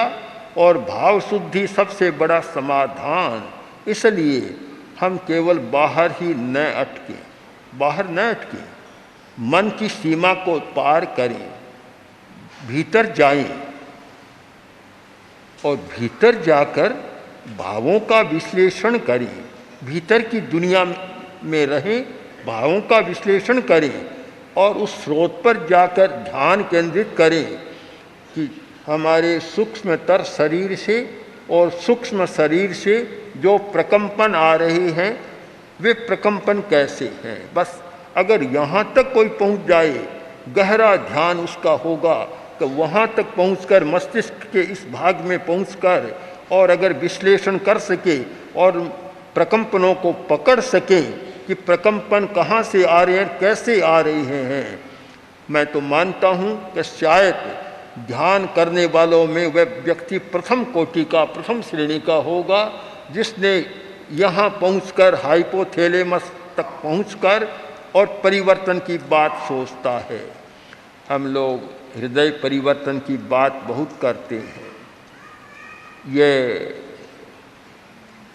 Speaker 1: और भाव शुद्धि सबसे बड़ा समाधान। इसलिए हम केवल बाहर ही न अटकें, बाहर न अटकें, मन की सीमा को पार करें, भीतर जाएं और भीतर जाकर भावों का विश्लेषण करें, भीतर की दुनिया में रहें, भावों का विश्लेषण करें और उस स्रोत पर जाकर ध्यान केंद्रित करें कि हमारे सूक्ष्मतर शरीर से और सूक्ष्म शरीर से जो प्रकंपन आ रहे हैं वे प्रकंपन कैसे हैं। बस अगर यहाँ तक कोई पहुँच जाए, गहरा ध्यान उसका होगा तो वहाँ तक पहुँचकर मस्तिष्क के इस भाग में पहुँचकर और अगर विश्लेषण कर सके और प्रकंपनों को पकड़ सके कि प्रकंपन कहाँ से आ रहे हैं, कैसे आ रहे हैं, मैं तो मानता हूँ कि शायद ध्यान करने वालों में वह व्यक्ति प्रथम कोटि का, प्रथम श्रेणी का होगा जिसने यहाँ पहुँचकर हाइपोथैलेमस तक पहुँचकर और परिवर्तन की बात सोचता है। हम लोग हृदय परिवर्तन की बात बहुत करते हैं। ये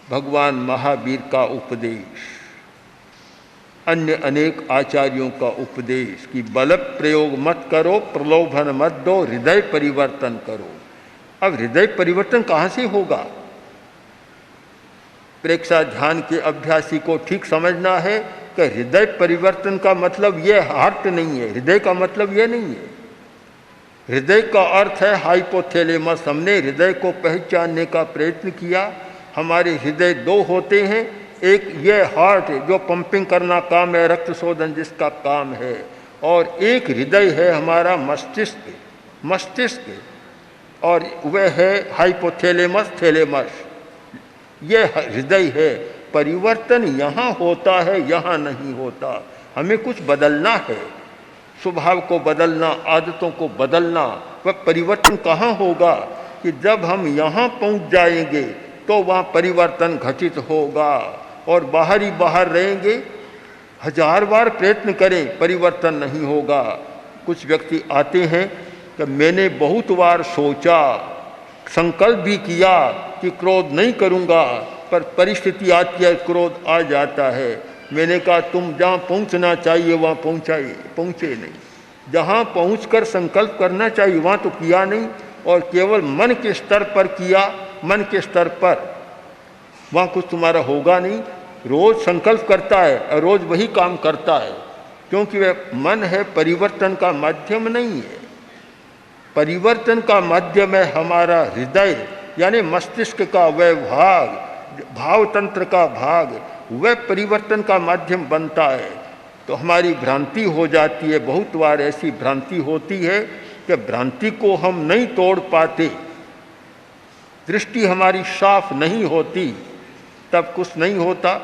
Speaker 1: भगवान महावीर का उपदेश, अन्य अनेक आचार्यों का उपदेश कि बल प्रयोग मत करो, प्रलोभन मत दो, हृदय परिवर्तन करो। अब हृदय परिवर्तन कहाँ से होगा? प्रेक्षा ध्यान के अभ्यासी को ठीक समझना है कि हृदय परिवर्तन का मतलब ये हार्ट नहीं है, हृदय का मतलब ये नहीं है। हृदय का अर्थ है हाइपोथैलेमस। हमने हृदय को पहचानने का प्रयत्न किया। हमारे हृदय दो होते हैं, एक ये हार्ट जो पंपिंग करना काम है, रक्त शोधन जिसका काम है, और एक हृदय है हमारा मस्तिष्क, मस्तिष्क, और वह है हाइपोथैलेमस, थैलेमस, ये हृदय है। परिवर्तन यहाँ होता है, यहाँ नहीं होता। हमें कुछ बदलना है, स्वभाव को बदलना, आदतों को बदलना। वह परिवर्तन कहाँ होगा कि जब हम यहाँ पहुँच जाएंगे तो वहाँ परिवर्तन घटित होगा। और बाहर ही बाहर रहेंगे, हजार बार प्रयत्न करें, परिवर्तन नहीं होगा। कुछ व्यक्ति आते हैं कि मैंने बहुत बार सोचा, संकल्प भी किया कि क्रोध नहीं करूँगा, पर परिस्थिति आती है, क्रोध आ जाता है। मैंने कहा तुम जहाँ पहुँचना चाहिए वहाँ पहुँचे नहीं। जहाँ पहुंचकर संकल्प करना चाहिए वहाँ तो किया नहीं, और केवल मन के स्तर पर किया, मन के स्तर पर, वहाँ कुछ तुम्हारा होगा नहीं। रोज़ संकल्प करता है और रोज़ वही काम करता है, क्योंकि वह मन है, परिवर्तन का माध्यम नहीं है। परिवर्तन का माध्यम है हमारा हृदय, यानी मस्तिष्क का वह भाग, भाव तंत्र का भाग, वह परिवर्तन का माध्यम बनता है। तो हमारी भ्रांति हो जाती है, बहुत बार ऐसी भ्रांति होती है कि भ्रांति को हम नहीं तोड़ पाते, दृष्टि हमारी साफ नहीं होती, तब कुछ नहीं होता।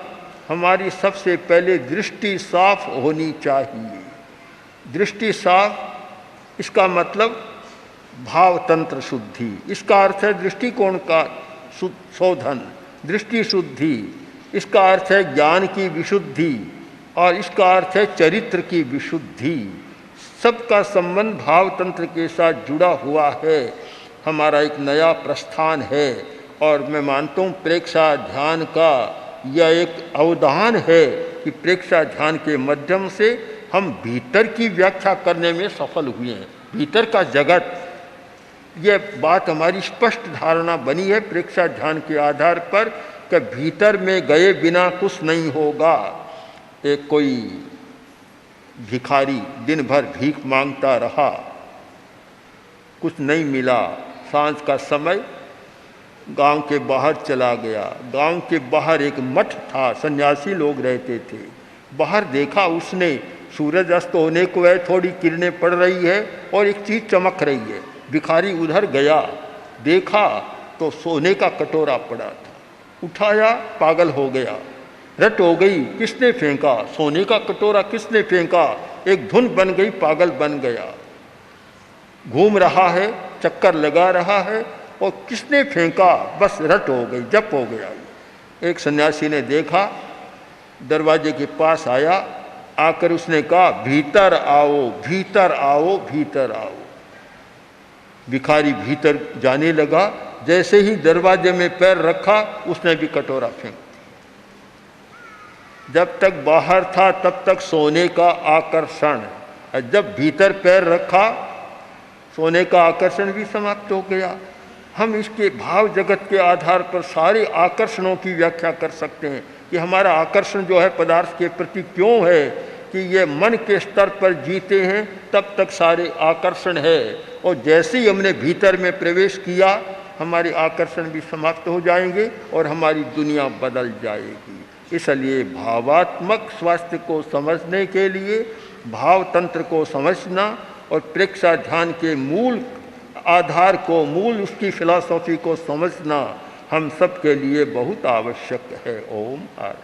Speaker 1: हमारी सबसे पहले दृष्टि साफ होनी चाहिए। दृष्टि साफ, इसका मतलब भाव तंत्र शुद्धि, इसका अर्थ है दृष्टिकोण का शोधन, दृष्टि शुद्धि, इसका अर्थ है ज्ञान की विशुद्धि, और इसका अर्थ है चरित्र की विशुद्धि। सबका संबंध भाव तंत्र के साथ जुड़ा हुआ है। हमारा एक नया प्रस्थान है, और मैं मानता हूँ प्रेक्षा ध्यान का यह एक अवदान है कि प्रेक्षा ध्यान के माध्यम से हम भीतर की व्याख्या करने में सफल हुए हैं। भीतर का जगत, यह बात हमारी स्पष्ट धारणा बनी है प्रेक्षा ध्यान के आधार पर कि भीतर में गए बिना कुछ नहीं होगा। एक कोई भिखारी दिन भर भीख मांगता रहा, कुछ नहीं मिला। सांझ का समय गांव के बाहर चला गया। गांव के बाहर एक मठ था, सन्यासी लोग रहते थे। बाहर देखा उसने, सूरज अस्त होने को है, थोड़ी किरणें पड़ रही है और एक चीज़ चमक रही है। भिखारी उधर गया, देखा तो सोने का कटोरा पड़ा था। उठाया, पागल हो गया, रट हो गई, किसने फेंका? सोने का कटोरा किसने फेंका? एक धुन बन गई, पागल बन गया, घूम रहा है, चक्कर लगा रहा है, और किसने फेंका? बस रट हो गई, जप हो गया। एक सन्यासी ने देखा, दरवाजे के पास आया, आकर उसने कहा भीतर आओ, भीतर आओ, भीतर आओ। भिखारी भीतर जाने लगा। जैसे ही दरवाजे में पैर रखा, उसने भी कटोरा फेंक दिया। जब तक बाहर था तब तक सोने का आकर्षण, और जब भीतर पैर रखा सोने का आकर्षण भी समाप्त हो गया। हम इसके भाव जगत के आधार पर सारे आकर्षणों की व्याख्या कर सकते हैं कि हमारा आकर्षण जो है पदार्थ के प्रति क्यों है, कि ये मन के स्तर पर जीते हैं तब तक सारे आकर्षण है, और जैसे ही हमने भीतर में प्रवेश किया हमारे आकर्षण भी समाप्त हो जाएंगे और हमारी दुनिया बदल जाएगी। इसलिए भावात्मक स्वास्थ्य को समझने के लिए भाव तंत्र को समझना और प्रेक्षा ध्यान के मूल आधार को, मूल उसकी फिलॉसफी को समझना हम सब के लिए बहुत आवश्यक है। ओम आर